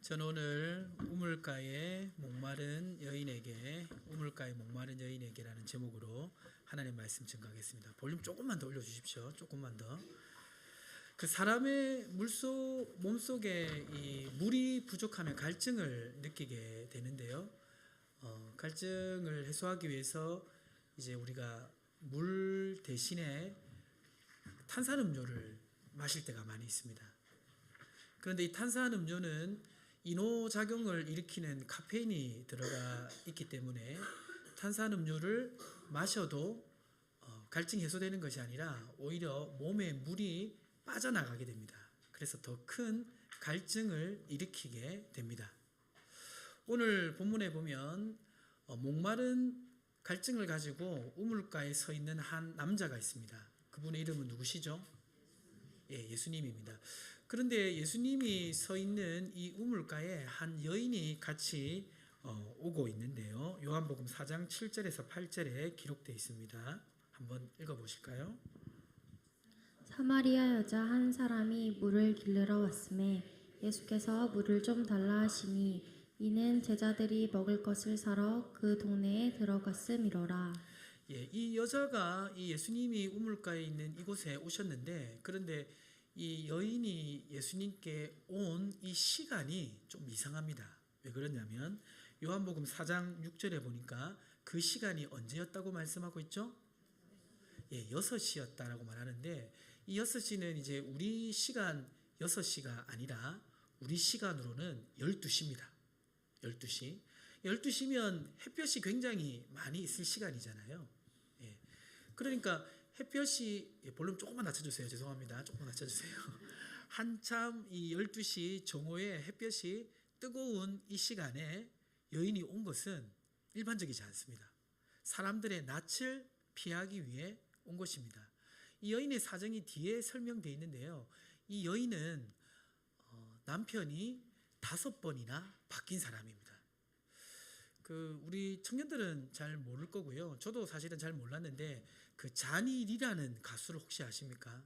저는 오늘 우물가의 목마른 여인에게라는 제목으로 하나님의 말씀 증거하겠습니다. 볼륨 조금만 더 올려주십시오. 조금만 더. 그 사람의 몸속에 이 물이 부족하면 갈증을 느끼게 되는데요. 갈증을 해소하기 위해서 이제 우리가 물 대신에 탄산음료를 마실 때가 많이 있습니다. 그런데 이 탄산음료는 이노작용을 일으키는 카페인이 들어가 있기 때문에 탄산음료를 마셔도 갈증이 해소되는 것이 아니라 오히려 몸에 물이 빠져나가게 됩니다. 그래서 더 큰 갈증을 일으키게 됩니다. 오늘 본문에 보면 목마른 갈증을 가지고 우물가에 서 있는 한 남자가 있습니다. 그분의 이름은 누구시죠? 예수님입니다. 그런데 예수님이 서 있는 이 우물가에 한 여인이 같이 오고 있는데요. 요한복음 4장 7절에서 8절에 기록되어 있습니다. 한번 읽어보실까요? 사마리아 여자 한 사람이 물을 길르러 왔음에 예수께서 물을 좀 달라 하시니 이는 제자들이 먹을 것을 사러 그 동네에 들어갔음이로라. 이 여자가 이 예수님이 우물가에 있는 이곳에 오셨는데, 그런데 이 여인이 예수님께 온 이 시간이 좀 이상합니다. 왜 그러냐면 요한복음 4장 6절에 보니까 그 시간이 언제였다고 말씀하고 있죠? 6시였다라고 말하는데, 이 6시는 이제 우리 시간 6시가 아니라 우리 시간으로는 12시입니다. 12시. 12시면 햇볕이 굉장히 많이 있을 시간이잖아요. 그러니까 햇볕이, 볼륨 조금만 낮춰주세요. 죄송합니다. 조금만 낮춰주세요. 한참 이 12시 정오에 햇볕이 뜨거운 이 시간에 여인이 온 것은 일반적이지 않습니다. 사람들의 낯을 피하기 위해 온 것입니다. 이 여인의 사정이 뒤에 설명되어 있는데요. 이 여인은 남편이 5번이나 바뀐 사람입니다. 우리 청년들은 잘 모를 거고요. 저도 사실은 잘 몰랐는데 그 잔일이라는 가수를 혹시 아십니까?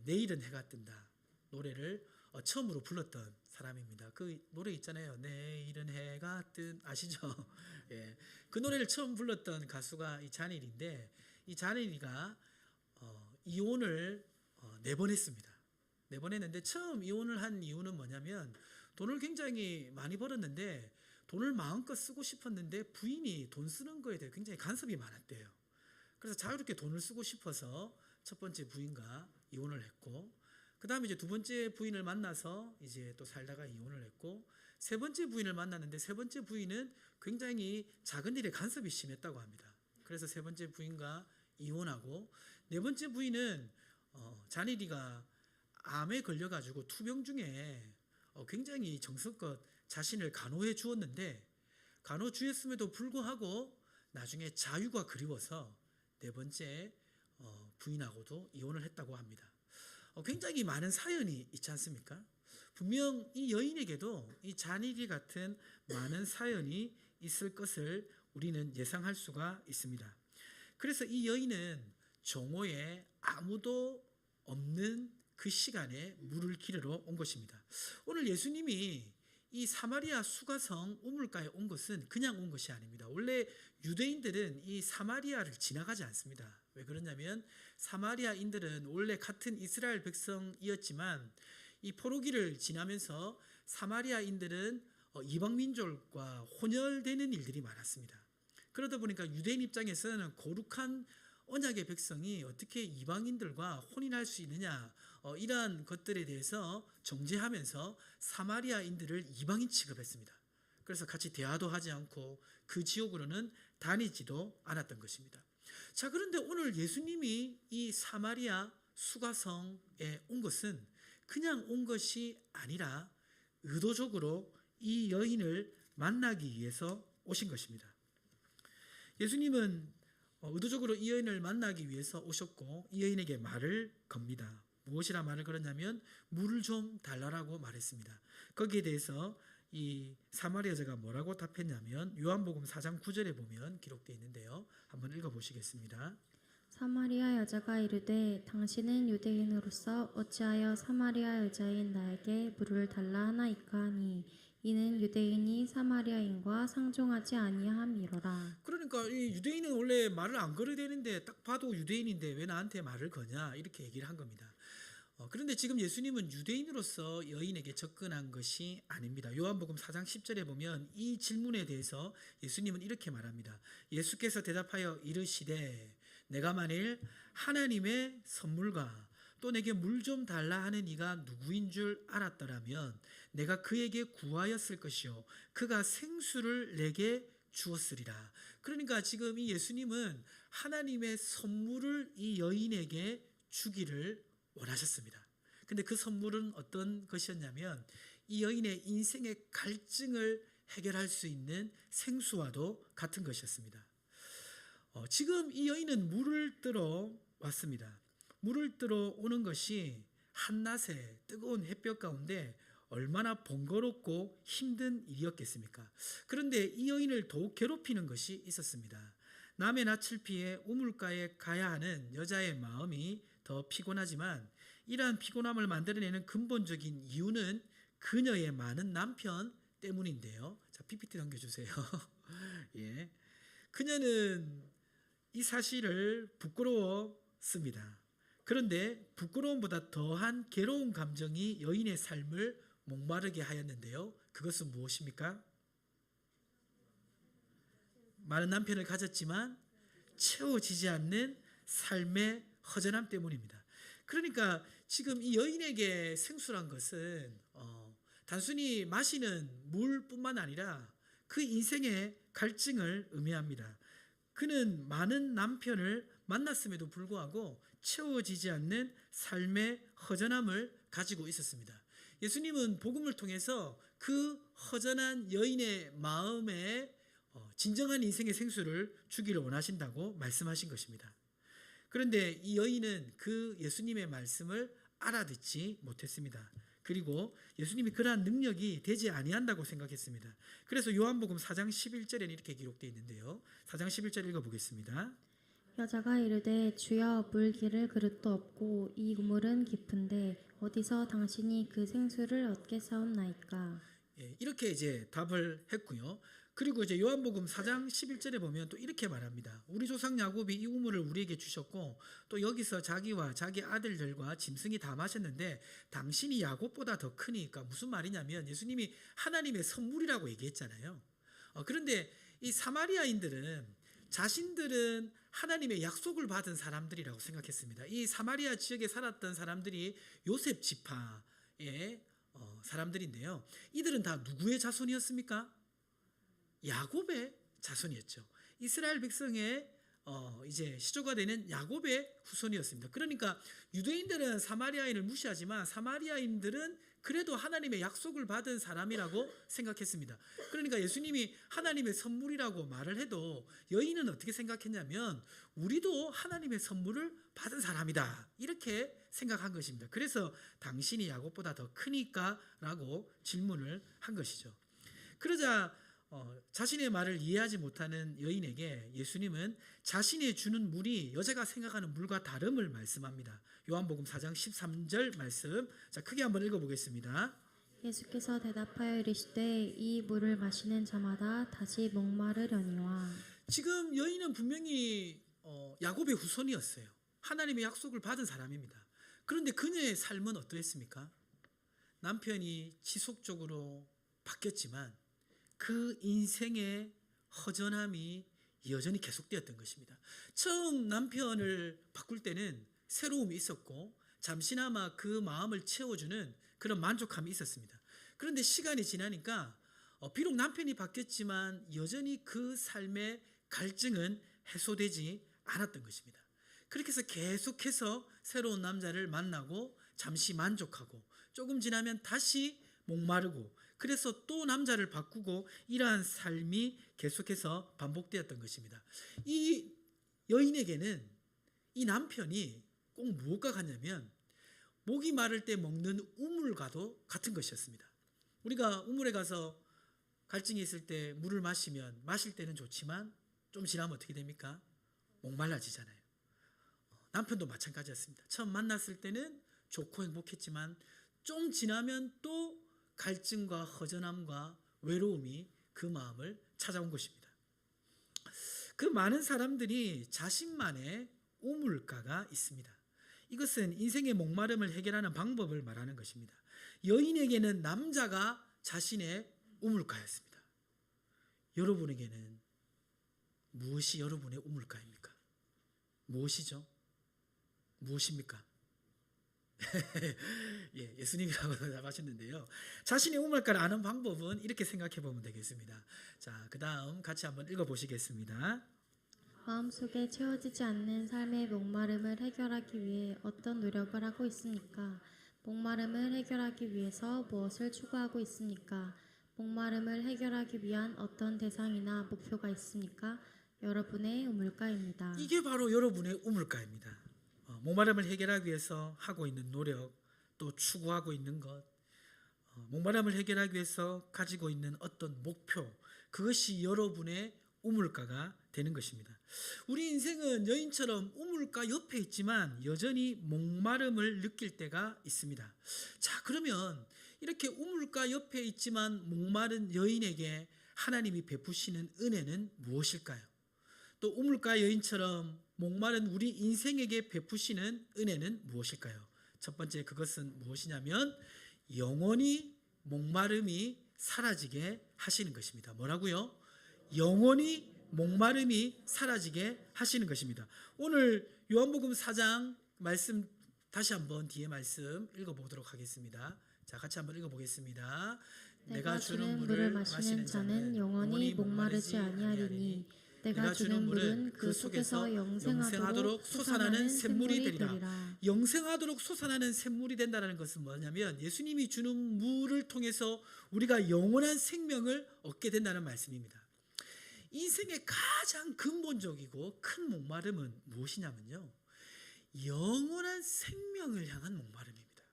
내일은 해가 뜬다 노래를 처음으로 불렀던 사람입니다. 그 노래 있잖아요. 내일은 해가 아시죠? 그 노래를 처음 불렀던 가수가 이 잔일인데, 이 잔일이가 이혼을 4번 했습니다. 4번 했는데 처음 이혼을 한 이유는 뭐냐면 돈을 굉장히 많이 벌었는데 돈을 마음껏 쓰고 싶었는데 부인이 돈 쓰는 거에 대해 굉장히 간섭이 많았대요. 그래서 자유롭게 돈을 쓰고 싶어서 첫 번째 부인과 이혼을 했고, 그 다음에 이제 두 번째 부인을 만나서 이제 또 살다가 이혼을 했고, 세 번째 부인을 만났는데 세 번째 부인은 굉장히 작은 일에 간섭이 심했다고 합니다. 그래서 세 번째 부인과 이혼하고, 네 번째 부인은 잔일이가 암에 걸려가지고 투병 중에 굉장히 정성껏 자신을 간호해 주었는데, 간호 주었음에도 불구하고 나중에 자유가 그리워서 네 번째 부인하고도 이혼을 했다고 합니다. 굉장히 많은 사연이 있지 않습니까? 분명 이 여인에게도 이 잔일이 같은 많은 사연이 있을 것을 우리는 예상할 수가 있습니다. 그래서 이 여인은 정오에 아무도 없는 그 시간에 물을 기르러 온 것입니다. 오늘 예수님이 이 사마리아 수가성 우물가에 온 것은 그냥 온 것이 아닙니다. 원래 유대인들은 이 사마리아를 지나가지 않습니다. 왜 그러냐면 사마리아인들은 원래 같은 이스라엘 백성이었지만 이 포로기를 지나면서 사마리아인들은 이방 민족과 혼혈되는 일들이 많았습니다. 그러다 보니까 유대인 입장에서는 거룩한 언약의 백성이 어떻게 이방인들과 혼인할 수 있느냐, 이러한 것들에 대해서 정죄하면서 사마리아인들을 이방인 취급했습니다. 그래서 같이 대화도 하지 않고 그 지역으로는 다니지도 않았던 것입니다. 자, 그런데 오늘 예수님이 이 사마리아 수가성에 온 것은 그냥 온 것이 아니라 의도적으로 이 여인을 만나기 위해서 오신 것입니다. 예수님은 의도적으로 이 여인을 만나기 위해서 오셨고, 이 여인에게 말을 겁니다. 무엇이라 말을 걸었냐면 물을 좀 달라라고 말했습니다. 거기에 대해서 이 사마리아 여자가 뭐라고 답했냐면 요한복음 4장 9절에 보면 기록되어 있는데요. 한번 읽어보시겠습니다. 사마리아 여자가 이르되 당신은 유대인으로서 어찌하여 사마리아 여자인 나에게 물을 달라 하나이까 하니 이는 유대인이 사마리아인과 상종하지 아니함이로라. 그러니까 이 유대인은 원래 말을 안 걸어야 되는데 딱 봐도 유대인인데 왜 나한테 말을 거냐 이렇게 얘기를 한 겁니다. 그런데 지금 예수님은 유대인으로서 여인에게 접근한 것이 아닙니다. 요한복음 4장 10절에 보면 이 질문에 대해서 예수님은 이렇게 말합니다. 예수께서 대답하여 이르시되 내가 만일 하나님의 선물과 또 내게 물 좀 달라 하는 이가 누구인 줄 알았더라면 내가 그에게 구하였을 것이요 그가 생수를 내게 주었으리라. 그러니까 지금 이 예수님은 하나님의 선물을 이 여인에게 주기를 원하셨습니다. 근데 그 선물은 어떤 것이었냐면 이 여인의 인생의 갈증을 해결할 수 있는 생수와도 같은 것이었습니다. 지금 이 여인은 물을 뜨러 왔습니다. 물을 뜨러 오는 것이 한낮에 뜨거운 햇볕 가운데 얼마나 번거롭고 힘든 일이었겠습니까? 그런데 이 여인을 더욱 괴롭히는 것이 있었습니다. 남의 낯을 피해 우물가에 가야 하는 여자의 마음이 더 피곤하지만 이러한 피곤함을 만들어내는 근본적인 이유는 그녀의 많은 남편 때문인데요. 자, PPT 넘겨주세요. 예. 그녀는 이 사실을 부끄러웠습니다. 그런데 부끄러움보다 더한 괴로운 감정이 여인의 삶을 목마르게 하였는데요. 그것은 무엇입니까? 많은 남편을 가졌지만 채워지지 않는 삶의 허전함 때문입니다. 그러니까 지금 이 여인에게 생수란 것은 단순히 마시는 물뿐만 아니라 그 인생의 갈증을 의미합니다. 그는 많은 남편을 만났음에도 불구하고 채워지지 않는 삶의 허전함을 가지고 있었습니다. 예수님은 복음을 통해서 그 허전한 여인의 마음에 진정한 인생의 생수를 주기를 원하신다고 말씀하신 것입니다. 그런데 이 여인은 그 예수님의 말씀을 알아듣지 못했습니다. 그리고 예수님이 그러한 능력이 되지 아니한다고 생각했습니다. 그래서 요한복음 4장 11절에는 이렇게 기록되어 있는데요. 4장 11절 읽어보겠습니다. 여자가 이르되 주여 물 기를 그릇도 없고 이 우물은 깊은데 어디서 당신이 그 생수를 얻겠사옵나이까. 예, 이렇게 이제 답을 했고요. 그리고 이제 요한복음 4장 11절에 보면 또 이렇게 말합니다. 우리 조상 야곱이 이 우물을 우리에게 주셨고 또 여기서 자기와 자기 아들들과 짐승이 다 마셨는데 당신이 야곱보다 더 크니까 무슨 말이냐면 예수님이 하나님의 선물이라고 얘기했잖아요. 그런데 이 사마리아인들은 자신들은 하나님의 약속을 받은 사람들이라고 생각했습니다. 이 사마리아 지역에 살았던 사람들이 요셉 지파의 사람들인데요. 이들은 다 누구의 자손이었습니까? 야곱의 자손이었죠. 이스라엘 백성의 이제 시조가 되는 야곱의 후손이었습니다. 그러니까 유대인들은 사마리아인을 무시하지만 사마리아인들은 그래도 하나님의 약속을 받은 사람이라고 생각했습니다. 그러니까 예수님이 하나님의 선물이라고 말을 해도 여인은 어떻게 생각했냐면 우리도 하나님의 선물을 받은 사람이다 이렇게 생각한 것입니다. 그래서 당신이 야곱보다 더 크니까 라고 질문을 한 것이죠. 그러자 자신의 말을 이해하지 못하는 여인에게 예수님은 자신이 주는 물이 여자가 생각하는 물과 다름을 말씀합니다. 요한복음 4장 13절 말씀, 자 크게 한번 읽어보겠습니다. 예수께서 대답하여 이르시되 이 물을 마시는 자마다 다시 목마르려니와. 지금 여인은 분명히 야곱의 후손이었어요. 하나님의 약속을 받은 사람입니다. 그런데 그녀의 삶은 어떠했습니까? 남편이 지속적으로 바뀌었지만 그 인생의 허전함이 여전히 계속되었던 것입니다. 처음 남편을 바꿀 때는 새로움이 있었고 잠시나마 그 마음을 채워주는 그런 만족함이 있었습니다. 그런데 시간이 지나니까 비록 남편이 바뀌었지만 여전히 그 삶의 갈증은 해소되지 않았던 것입니다. 그렇게 해서 계속해서 새로운 남자를 만나고 잠시 만족하고 조금 지나면 다시 목마르고 그래서 또 남자를 바꾸고 이러한 삶이 계속해서 반복되었던 것입니다. 이 여인에게는 이 남편이 꼭 무엇과 같냐면 목이 마를 때 먹는 우물과도 같은 것이었습니다. 우리가 우물에 가서 갈증이 있을 때 물을 마시면 마실 때는 좋지만 좀 지나면 어떻게 됩니까? 목말라지잖아요. 남편도 마찬가지였습니다. 처음 만났을 때는 좋고 행복했지만 좀 지나면 또 갈증과 허전함과 외로움이 그 마음을 찾아온 것입니다. 그 많은 사람들이 자신만의 우물가가 있습니다. 이것은 인생의 목마름을 해결하는 방법을 말하는 것입니다. 여인에게는 남자가 자신의 우물가였습니다. 여러분에게는 무엇이 여러분의 우물가입니까? 무엇이죠? 무엇입니까? 예, 예수님이라고 답하셨는데요. 자신의 우물가를 아는 방법은 이렇게 생각해 보면 되겠습니다. 자, 그 다음 같이 한번 읽어보시겠습니다. 마음속에 채워지지 않는 삶의 목마름을 해결하기 위해 어떤 노력을 하고 있습니까? 목마름을 해결하기 위해서 무엇을 추구하고 있습니까? 목마름을 해결하기 위한 어떤 대상이나 목표가 있습니까? 여러분의 우물가입니다. 이게 바로 여러분의 우물가입니다. 목마름을 해결하기 위해서 하고 있는 노력, 또 추구하고 있는 것, 목마름을 해결하기 위해서 가지고 있는 어떤 목표, 그것이 여러분의 우물가가 되는 것입니다. 우리 인생은 여인처럼 우물가 옆에 있지만 여전히 목마름을 느낄 때가 있습니다. 자, 그러면 이렇게 우물가 옆에 있지만 목마른 여인에게 하나님이 베푸시는 은혜는 무엇일까요? 또 우물가 여인처럼 목마른 우리 인생에게 베푸시는 은혜는 무엇일까요? 첫 번째, 그것은 무엇이냐면 영원히 목마름이 사라지게 하시는 것입니다. 뭐라고요? 영원히 목마름이 사라지게 하시는 것입니다. 오늘 요한복음 4장 말씀 다시 한번 뒤에 말씀 읽어보도록 하겠습니다. 자, 같이 한번 읽어보겠습니다. 내가 주는 물을 마시는 자는 영원히 목마르지 아니하리니 내가 주는 물은 그 속에서 영생하도록 솟아나는 샘물이 되리라. 영생하도록 솟아나는 샘물이 된다는 것은 뭐냐면 예수님이 주는 물을 통해서 우리가 영원한 생명을 얻게 된다는 말씀입니다. 인생의 가장 근본적이고 큰 목마름은 무엇이냐면요, 영원한 생명을 향한 목마름입니다.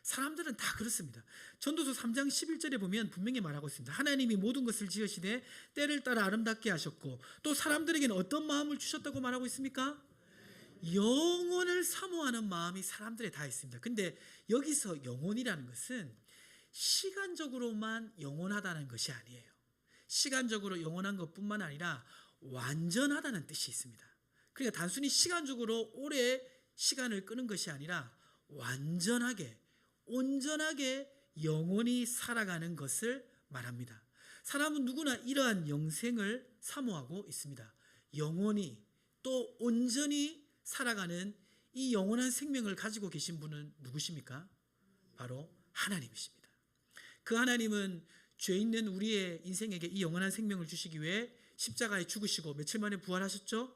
사람들은 다 그렇습니다. 전도서 3장 11절에 보면 분명히 말하고 있습니다. 하나님이 모든 것을 지으시되 때를 따라 아름답게 하셨고 또 사람들에게는 어떤 마음을 주셨다고 말하고 있습니까? 영혼을 사모하는 마음이 사람들에 다 있습니다. 근데 여기서 영혼이라는 것은 시간적으로만 영원하다는 것이 아니에요. 시간적으로 영원한 것뿐만 아니라 완전하다는 뜻이 있습니다. 그러니까 단순히 시간적으로 오래 시간을 끄는 것이 아니라 완전하게, 온전하게 영원히 살아가는 것을 말합니다. 사람은 누구나 이러한 영생을 사모하고 있습니다. 영원히 또 온전히 살아가는 이 영원한 생명을 가지고 계신 분은 누구십니까? 바로 하나님이십니다. 그 하나님은 죄 있는 우리의 인생에게 이 영원한 생명을 주시기 위해 십자가에 죽으시고 며칠 만에 부활하셨죠?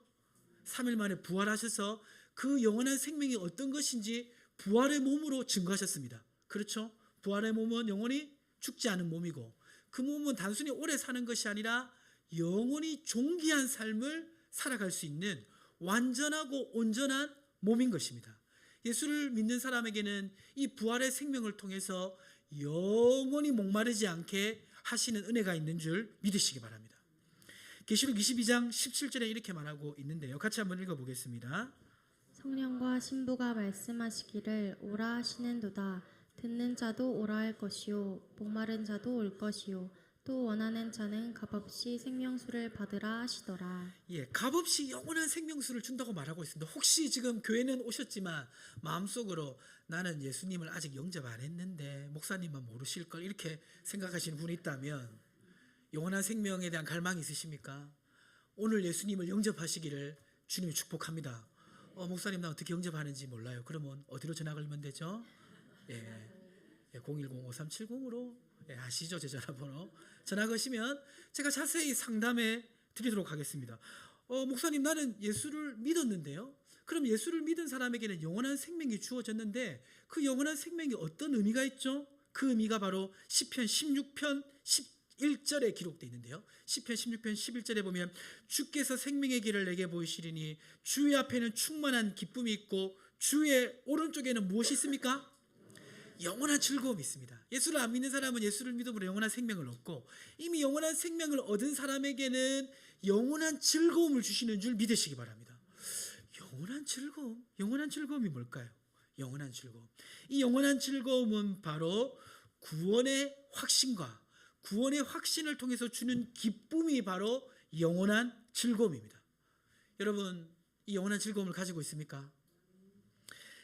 3일 만에 부활하셔서 그 영원한 생명이 어떤 것인지 부활의 몸으로 증거하셨습니다. 그렇죠? 부활의 몸은 영원히 죽지 않은 몸이고 그 몸은 단순히 오래 사는 것이 아니라 영원히 존귀한 삶을 살아갈 수 있는 완전하고 온전한 몸인 것입니다. 예수를 믿는 사람에게는 이 부활의 생명을 통해서 영원히 목마르지 않게 하시는 은혜가 있는 줄 믿으시기 바랍니다. 계시록 22장 17절에 이렇게 말하고 있는데요. 같이 한번 읽어보겠습니다. 성령과 신부가 말씀하시기를 오라 하시는도다. 듣는 자도 오라 할 것이요 목마른 자도 올 것이요 또 원하는 자는 값없이 생명수를 받으라 하시더라. 예, 값없이 영원한 생명수를 준다고 말하고 있습니다. 혹시 지금 교회는 오셨지만 마음속으로 나는 예수님을 아직 영접 안 했는데 목사님만 모르실 걸 이렇게 생각하시는 분이 있다면 영원한 생명에 대한 갈망이 있으십니까? 오늘 예수님을 영접하시기를 주님이 축복합니다. 목사님 나 어떻게 영접하는지 몰라요. 그러면 어디로 전화 걸면 되죠? 예, 010-5370으로 아시죠? 제 전화번호 전화 거시면 제가 자세히 상담해 드리도록 하겠습니다. 목사님 나는 예수를 믿었는데요. 그럼 예수를 믿은 사람에게는 영원한 생명이 주어졌는데 그 영원한 생명이 어떤 의미가 있죠? 그 의미가 바로 시편 16편 11절에 기록되어 있는데요. 시편 16편 11절에 보면 주께서 생명의 길을 내게 보이시리니 주의 앞에는 충만한 기쁨이 있고 주의 오른쪽에는 무엇이 있습니까? 영원한 즐거움이 있습니다. 예수를 안 믿는 사람은 예수를 믿음으로 영원한 생명을 얻고 이미 영원한 생명을 얻은 사람에게는 영원한 즐거움을 주시는 줄 믿으시기 바랍니다. 영원한 즐거움. 영원한 즐거움이 뭘까요? 영원한 즐거움. 이 영원한 즐거움은 바로 구원의 확신과 구원의 확신을 통해서 주는 기쁨이 바로 영원한 즐거움입니다. 여러분, 이 영원한 즐거움을 가지고 있습니까?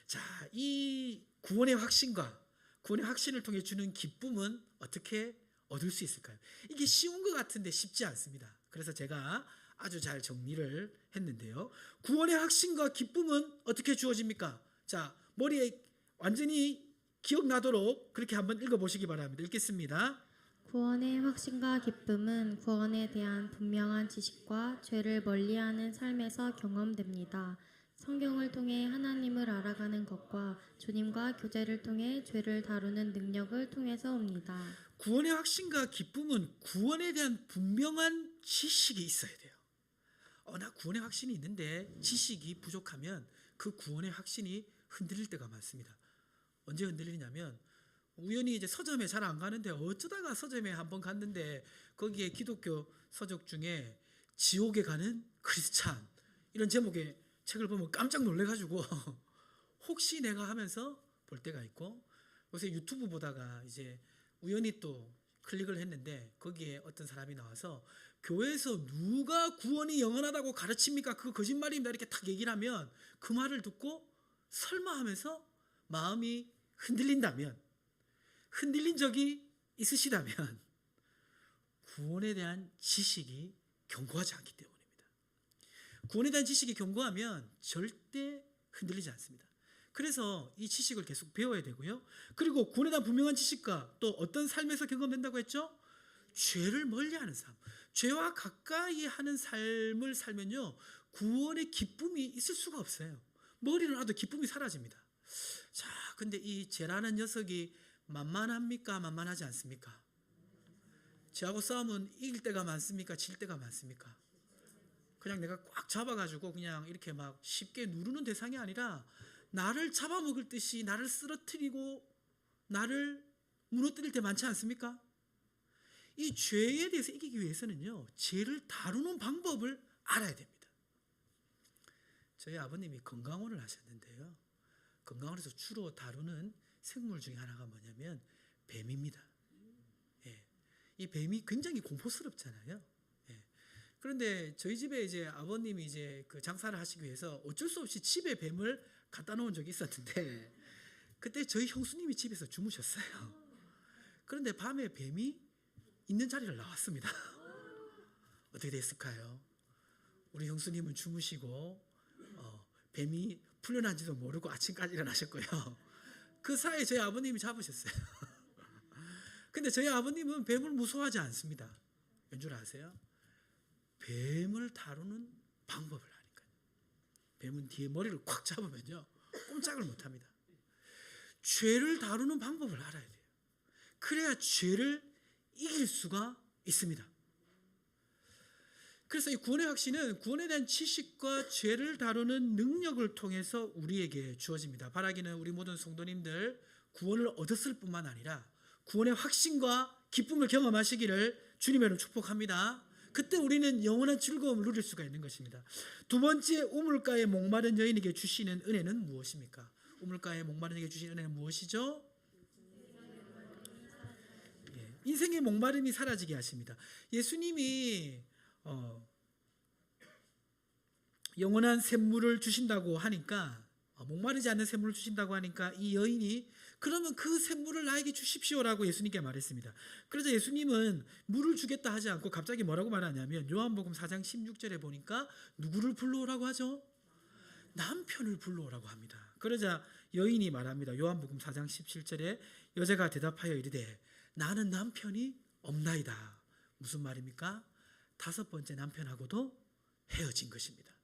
자, 이 구원의 확신과 구원의 확신을 통해 주는 기쁨은 어떻게 얻을 수 있을까요? 이게 쉬운 것 같은데 쉽지 않습니다. 그래서 제가 아주 잘 정리를 했는데요. 구원의 확신과 기쁨은 어떻게 주어집니까? 자, 머리에 완전히 기억나도록 그렇게 한번 읽어보시기 바랍니다. 읽겠습니다. 구원의 확신과 기쁨은 구원에 대한 분명한 지식과 죄를 멀리하는 삶에서 경험됩니다. 성경을 통해 하나님을 알아가는 것과 주님과 교제를 통해 죄를 다루는 능력을 통해서 옵니다. 구원의 확신과 기쁨은 구원에 대한 분명한 지식이 있어야 돼요. 나 구원의 확신이 있는데 지식이 부족하면 그 구원의 확신이 흔들릴 때가 많습니다. 언제 흔들리냐면 우연히 이제 서점에 잘 안 가는데 어쩌다가 서점에 한번 갔는데 거기에 기독교 서적 중에 지옥에 가는 크리스찬 이런 제목의 책을 보면 깜짝 놀래가지고 혹시 내가 하면서 볼 때가 있고, 요새 유튜브 보다가 이제 우연히 또 클릭을 했는데 거기에 어떤 사람이 나와서 교회에서 누가 구원이 영원하다고 가르칩니까? 그거 거짓말입니다. 이렇게 딱 얘기를 하면 그 말을 듣고 설마 하면서 마음이 흔들린다면, 흔들린 적이 있으시다면 구원에 대한 지식이 견고하지 않기 때문입니다. 구원에 대한 지식이 견고하면 절대 흔들리지 않습니다. 그래서 이 지식을 계속 배워야 되고요. 그리고 구원에 대한 분명한 지식과 또 어떤 삶에서 경험된다고 했죠? 죄를 멀리하는 삶. 죄와 가까이 하는 삶을 살면요, 구원의 기쁨이 있을 수가 없어요. 머리를 놔도 기쁨이 사라집니다. 자, 근데 이 죄라는 녀석이 만만합니까? 만만하지 않습니까? 죄하고 싸우면 이길 때가 많습니까? 질 때가 많습니까? 그냥 내가 꽉 잡아가지고 그냥 이렇게 막 쉽게 누르는 대상이 아니라 나를 잡아먹을 듯이 나를 쓰러뜨리고 나를 무너뜨릴 때 많지 않습니까? 이 죄에 대해서 이기기 위해서는요, 죄를 다루는 방법을 알아야 됩니다. 저희 아버님이 건강원을 하셨는데요, 건강원에서 주로 다루는 생물 중에 하나가 뭐냐면 뱀입니다. 예. 이 뱀이 굉장히 공포스럽잖아요. 예. 그런데 저희 집에 이제 아버님이 이제 그 장사를 하시기 위해서 어쩔 수 없이 집에 뱀을 갖다 놓은 적이 있었는데 그때 저희 형수님이 집에서 주무셨어요. 그런데 밤에 뱀이 있는 자리를 나왔습니다. 어떻게 됐을까요? 우리 형수님은 주무시고 뱀이 풀려난지도 모르고 아침까지 일어나셨고요. 그 사이에 저희 아버님이 잡으셨어요. 근데 저희 아버님은 뱀을 무서워하지 않습니다. 왠 줄 아세요? 뱀을 다루는 방법을 아니까요. 뱀은 뒤에 머리를 콱 잡으면요, 꼼짝을 못합니다. 죄를 다루는 방법을 알아야 돼요. 그래야 죄를 이길 수가 있습니다. 그래서 이 구원의 확신은 구원에 대한 지식과 죄를 다루는 능력을 통해서 우리에게 주어집니다. 바라기는 우리 모든 성도님들 구원을 얻었을 뿐만 아니라 구원의 확신과 기쁨을 경험하시기를 주님으로 축복합니다. 그때 우리는 영원한 즐거움을 누릴 수가 있는 것입니다. 두 번째, 우물가에 목마른 여인에게 주시는 은혜는 무엇입니까? 우물가에 목마른 여인에게 주시는 은혜는 무엇이죠? 인생의 목마름이 사라지게 하십니다. 예수님이 영원한 샘물을 주신다고 하니까, 목마르지 않는 샘물을 주신다고 하니까 이 여인이 그러면 그 샘물을 나에게 주십시오라고 예수님께 말했습니다. 그래서 예수님은 물을 주겠다 하지 않고 갑자기 뭐라고 말하냐면 요한복음 4장 16절에 보니까 누구를 불러오라고 하죠? 남편을 불러오라고 합니다. 그러자 여인이 말합니다. 요한복음 4장 17절에 여자가 대답하여 이르되 나는 남편이 없나이다. 무슨 말입니까? 5번째 남편하고도 헤어진 것입니다.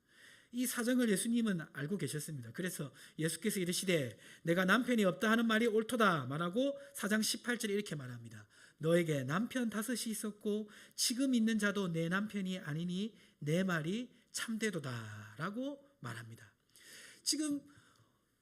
이 사정을 예수님은 알고 계셨습니다. 그래서 예수께서 이르시되 내가 남편이 없다 하는 말이 옳도다 말하고 4장 18절에 이렇게 말합니다. 너에게 남편 5이 있었고 지금 있는 자도 내 남편이 아니니 내 말이 참되도다 라고 말합니다. 지금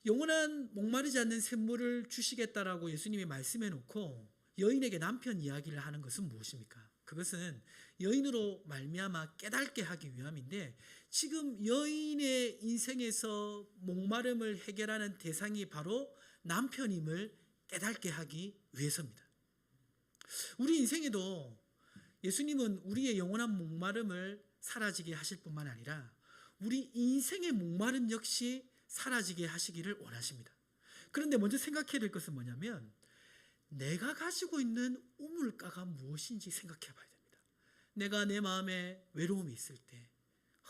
영원한 목마르지 않는 샘물을 주시겠다라고 예수님이 말씀해 놓고 여인에게 남편 이야기를 하는 것은 무엇입니까? 그것은 여인으로 말미암아 깨닫게 하기 위함인데 지금 여인의 인생에서 목마름을 해결하는 대상이 바로 남편임을 깨닫게 하기 위해서입니다. 우리 인생에도 예수님은 우리의 영원한 목마름을 사라지게 하실 뿐만 아니라 우리 인생의 목마름 역시 사라지게 하시기를 원하십니다. 그런데 먼저 생각해야 될 것은 뭐냐면 내가 가지고 있는 우물가가 무엇인지 생각해 봐야 됩니다. 내가 내 마음에 외로움이 있을 때,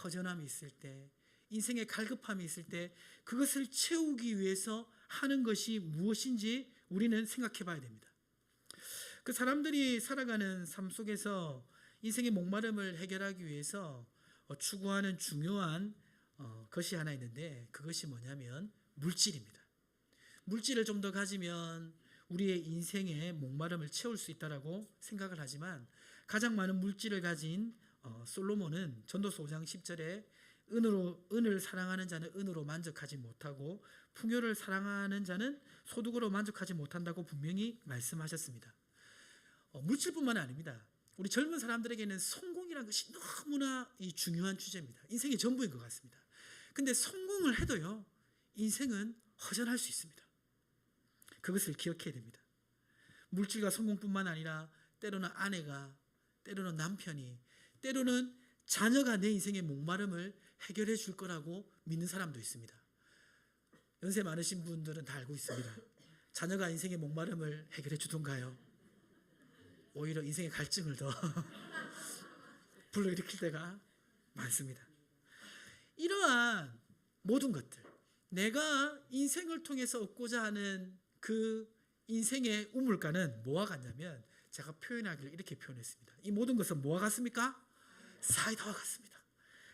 허전함이 있을 때, 인생의 갈급함이 있을 때 그것을 채우기 위해서 하는 것이 무엇인지 우리는 생각해 봐야 됩니다. 그 사람들이 살아가는 삶 속에서 인생의 목마름을 해결하기 위해서 추구하는 중요한 것이 하나 있는데 그것이 뭐냐면 물질입니다. 물질을 좀 더 가지면 우리의 인생의 목마름을 채울 수 있다라고 생각을 하지만 가장 많은 물질을 가진 솔로몬은 전도서 5장 10절에 은을 사랑하는 자는 은으로 만족하지 못하고 풍요를 사랑하는 자는 소득으로 만족하지 못한다고 분명히 말씀하셨습니다. 물질뿐만 아닙니다. 우리 젊은 사람들에게는 성공이라는 것이 너무나 중요한 주제입니다. 인생의 전부인 것 같습니다. 근데 성공을 해도요, 인생은 허전할 수 있습니다. 그것을 기억해야 됩니다. 물질과 성공뿐만 아니라 때로는 아내가, 때로는 남편이, 때로는 자녀가 내 인생의 목마름을 해결해 줄 거라고 믿는 사람도 있습니다. 연세 많으신 분들은 다 알고 있습니다. 자녀가 인생의 목마름을 해결해 주던가요? 오히려 인생의 갈증을 더 불러일으킬 때가 많습니다. 이러한 모든 것들, 내가 인생을 통해서 얻고자 하는 그 인생의 우물가는 뭐와 같냐면 제가 표현하기를 이렇게 표현했습니다. 이 모든 것은 뭐와 같습니까? 사이다와 같습니다.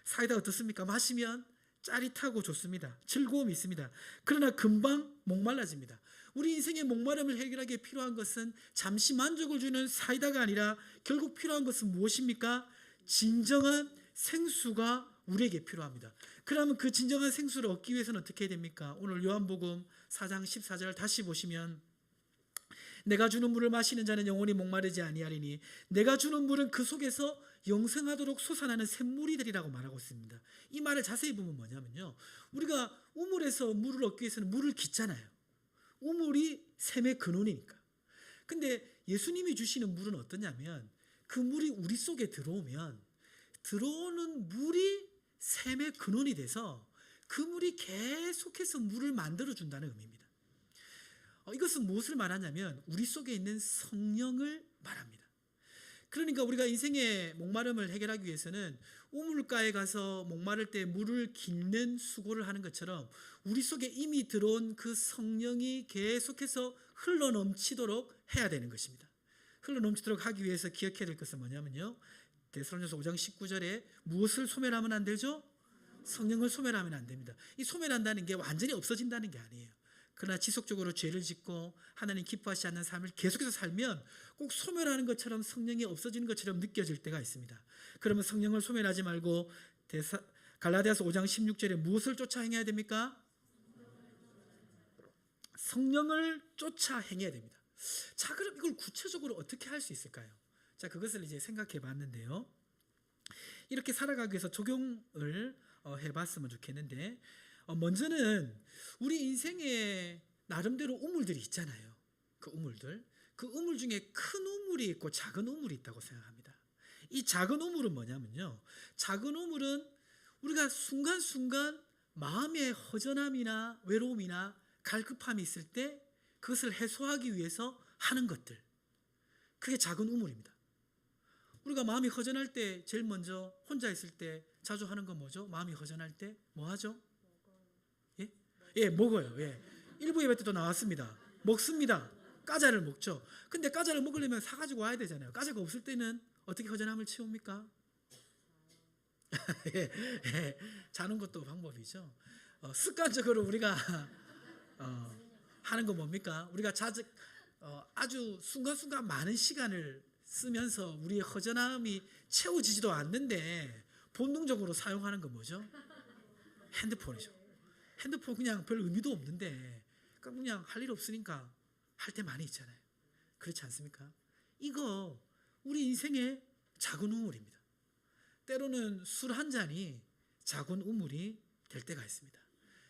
사이다 어떻습니까? 마시면 짜릿하고 좋습니다. 즐거움이 있습니다. 그러나 금방 목말라집니다. 우리 인생의 목마름을 해결하기에 필요한 것은 잠시 만족을 주는 사이다가 아니라 결국 필요한 것은 무엇입니까? 진정한 생수가 우리에게 필요합니다. 그러면 그 진정한 생수를 얻기 위해서는 어떻게 해야 됩니까? 오늘 요한복음 4장 14절 다시 보시면 내가 주는 물을 마시는 자는 영원히 목마르지 아니하리니 내가 주는 물은 그 속에서 영생하도록 솟아나는 샘물이 되리라고 말하고 있습니다. 이 말을 자세히 보면 뭐냐면요, 우리가 우물에서 물을 얻기 위해서는 물을 깃잖아요. 우물이 샘의 근원이니까. 근데 예수님이 주시는 물은 어떠냐면 그 물이 우리 속에 들어오면 들어오는 물이 샘의 근원이 돼서 그 물이 계속해서 물을 만들어준다는 의미입니다. 이것은 무엇을 말하냐면 우리 속에 있는 성령을 말합니다. 그러니까 우리가 인생의 목마름을 해결하기 위해서는 우물가에 가서 목마를 때 물을 깃는 수고를 하는 것처럼 우리 속에 이미 들어온 그 성령이 계속해서 흘러넘치도록 해야 되는 것입니다. 흘러넘치도록 하기 위해서 기억해야 될 것은 뭐냐면요, 데살로니가서 5장 19절에 무엇을 소멸하면 안 되죠? 성령을 소멸하면 안 됩니다. 이 소멸한다는 게 완전히 없어진다는 게 아니에요. 그러나 지속적으로 죄를 짓고 하나님 기뻐하시지 않는 삶을 계속해서 살면 꼭 소멸하는 것처럼 성령이 없어지는 것처럼 느껴질 때가 있습니다. 그러면 성령을 소멸하지 말고 갈라디아서 5장 16절에 무엇을 쫓아 행해야 됩니까? 성령을 쫓아 행해야 됩니다. 자, 그럼 이걸 구체적으로 어떻게 할 수 있을까요? 자, 그것을 이제 생각해 봤는데요. 이렇게 살아가기 위해서 적용을 해봤으면 좋겠는데, 먼저는 우리 인생에 나름대로 우물들이 있잖아요. 그 우물 중에 큰 우물이 있고 작은 우물이 있다고 생각합니다. 이 작은 우물은 뭐냐면요, 작은 우물은 우리가 순간순간 마음의 허전함이나 외로움이나 갈급함이 있을 때 그것을 해소하기 위해서 하는 것들, 그게 작은 우물입니다. 우리가 마음이 허전할 때 제일 먼저 혼자 있을 때 자주 하는 건 뭐죠? 마음이 허전할 때 뭐 하죠? 먹어요. 일부 예배 때도 나왔습니다. 먹습니다. 과자를 먹죠. 근데 과자를 먹으려면 사가지고 와야 되잖아요. 과자가 없을 때는 어떻게 허전함을 채웁니까? 자는 것도 방법이죠. 습관적으로 우리가 하는 건 뭡니까? 우리가 아주 순간순간 많은 시간을 쓰면서 우리의 허전함이 채워지지도 않는데 본능적으로 사용하는 건 뭐죠? 핸드폰이죠. 핸드폰 그냥 별 의미도 없는데 그냥 할 일 없으니까 할 때 많이 있잖아요. 그렇지 않습니까? 이거 우리 인생의 작은 우물입니다. 때로는 술 한 잔이 작은 우물이 될 때가 있습니다.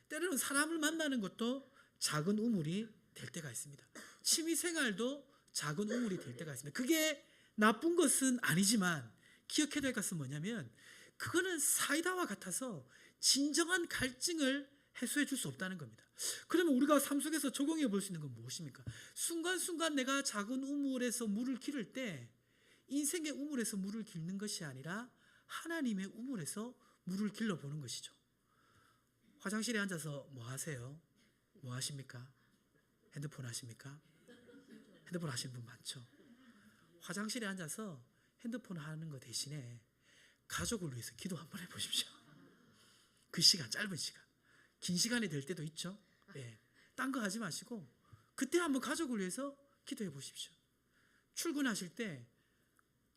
때로는 사람을 만나는 것도 작은 우물이 될 때가 있습니다. 취미생활도 작은 우물이 될 때가 있습니다. 그게 나쁜 것은 아니지만 기억해야 될 것은 뭐냐면 그거는 사이다와 같아서 진정한 갈증을 해소해 줄 수 없다는 겁니다. 그러면 우리가 삶 속에서 적용해 볼 수 있는 건 무엇입니까? 순간순간 내가 작은 우물에서 물을 기를 때 인생의 우물에서 물을 기는 것이 아니라 하나님의 우물에서 물을 길러보는 것이죠. 화장실에 앉아서 뭐 하세요? 뭐 하십니까? 핸드폰 하십니까? 핸드폰 하시는 분 많죠. 화장실에 앉아서 핸드폰 하는 거 대신에 가족을 위해서 기도 한번 해보십시오. 그 시간, 짧은 시간, 긴 시간이 될 때도 있죠. 예, 딴 거 하지 마시고 그때 한번 가족을 위해서 기도해 보십시오. 출근하실 때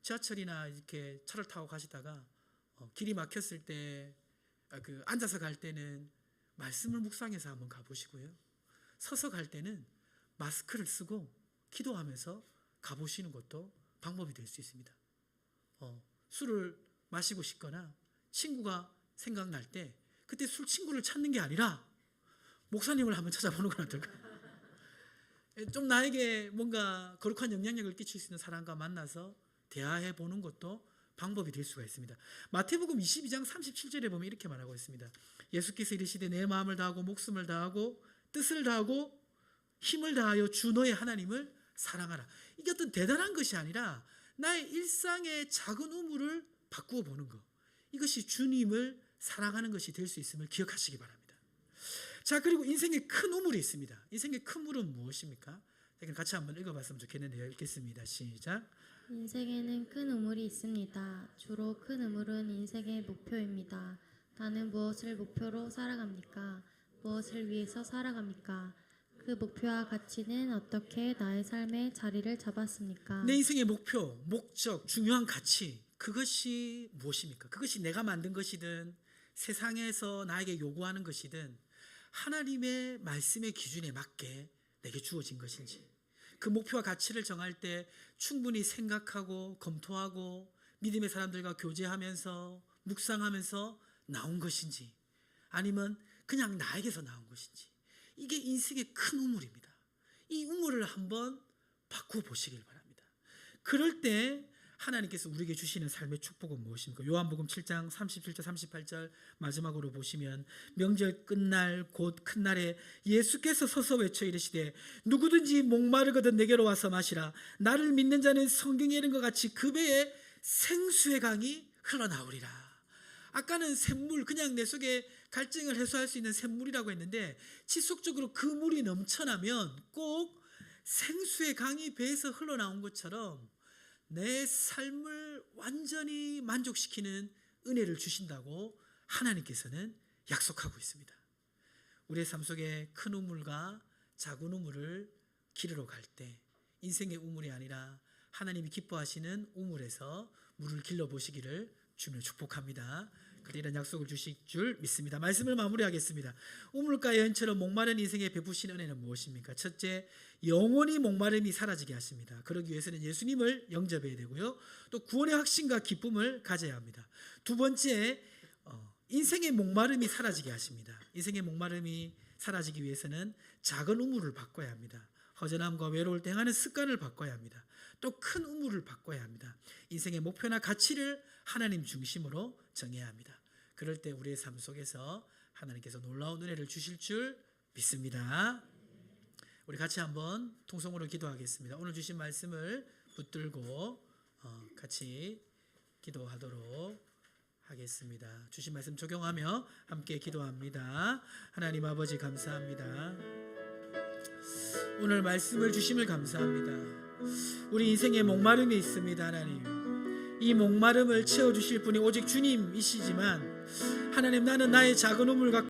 지하철이나 이렇게 차를 타고 가시다가 길이 막혔을 때 앉아서 갈 때는 말씀을 묵상해서 한번 가보시고요. 서서 갈 때는 마스크를 쓰고 기도하면서 가보시는 것도 방법이 될 수 있습니다. 술을 마시고 싶거나 친구가 생각날 때 그때 술 친구를 찾는 게 아니라 목사님을 한번 찾아보는 건 어떨까요? 좀 나에게 뭔가 거룩한 영향력을 끼칠 수 있는 사람과 만나서 대화해 보는 것도 방법이 될 수가 있습니다. 마태복음 22장 37절에 보면 이렇게 말하고 있습니다. 예수께서 이르시되 내 마음을 다하고 목숨을 다하고 뜻을 다하고 힘을 다하여 주 너의 하나님을 사랑하라. 이게 어떤 대단한 것이 아니라 나의 일상의 작은 우물을 바꾸어 보는 것. 이것이 주님을 사랑하는 것이 될 수 있음을 기억하시기 바랍니다. 자, 그리고 인생에 큰 우물이 있습니다. 인생의 큰 우물은 무엇입니까? 같이 한번 읽어봤으면 좋겠는데요. 읽겠습니다. 시작. 인생에는 큰 우물이 있습니다. 주로 큰 우물은 인생의 목표입니다. 나는 무엇을 목표로 살아갑니까? 무엇을 위해서 살아갑니까? 그 목표와 가치는 어떻게 나의 삶에 자리를 잡았습니까? 내 인생의 목표, 목적, 중요한 가치, 그것이 무엇입니까? 그것이 내가 만든 것이든 세상에서 나에게 요구하는 것이든 하나님의 말씀의 기준에 맞게 내게 주어진 것인지, 그 목표와 가치를 정할 때 충분히 생각하고 검토하고 믿음의 사람들과 교제하면서 묵상하면서 나온 것인지, 아니면 그냥 나에게서 나온 것인지, 이게 인생의 큰 우물입니다. 이 우물을 한번 바꿔보시길 바랍니다. 그럴 때 하나님께서 우리에게 주시는 삶의 축복은 무엇입니까? 요한복음 7장 37절 38절 마지막으로 보시면 명절 끝날 곧 큰 날에 예수께서 서서 외쳐 이르시되 누구든지 목마르거든 내게로 와서 마시라. 나를 믿는 자는 성경에 이른 것 같이 그 배에 생수의 강이 흘러나오리라. 아까는 샘물, 그냥 내 속에 갈증을 해소할 수 있는 샘물이라고 했는데 지속적으로 그 물이 넘쳐나면 꼭 생수의 강이 배에서 흘러나온 것처럼 내 삶을 완전히 만족시키는 은혜를 주신다고 하나님께서는 약속하고 있습니다. 우리의 삶 속에 큰 우물과 작은 우물을 기르러 갈 때 인생의 우물이 아니라 하나님이 기뻐하시는 우물에서 물을 길러보시기를 주님을 축복합니다. 이런 약속을 주실 줄 믿습니다. 말씀을 마무리하겠습니다. 우물가의 연처럼 목마른 인생에 베푸신 은혜는 무엇입니까? 첫째, 영원히 목마름이 사라지게 하십니다. 그러기 위해서는 예수님을 영접해야 되고요. 또 구원의 확신과 기쁨을 가져야 합니다. 두 번째, 인생의 목마름이 사라지게 하십니다. 인생의 목마름이 사라지기 위해서는 작은 우물을 바꿔야 합니다. 허전함과 외로울 때 행하는 습관을 바꿔야 합니다. 또 큰 우물을 바꿔야 합니다. 인생의 목표나 가치를 하나님 중심으로 정해야 합니다. 그럴 때 우리의 삶 속에서 하나님께서 놀라운 은혜를 주실 줄 믿습니다. 우리 같이 한번 통성으로 기도하겠습니다. 오늘 주신 말씀을 붙들고 같이 기도하도록 하겠습니다. 주신 말씀 적용하며 함께 기도합니다. 하나님 아버지 감사합니다. 오늘 말씀을 주심을 감사합니다. 우리 인생에 목마름이 있습니다. 하나님, 이 목마름을 채워주실 분이 오직 주님이시지만 하나님, 나는 나의 작은 우물 갖고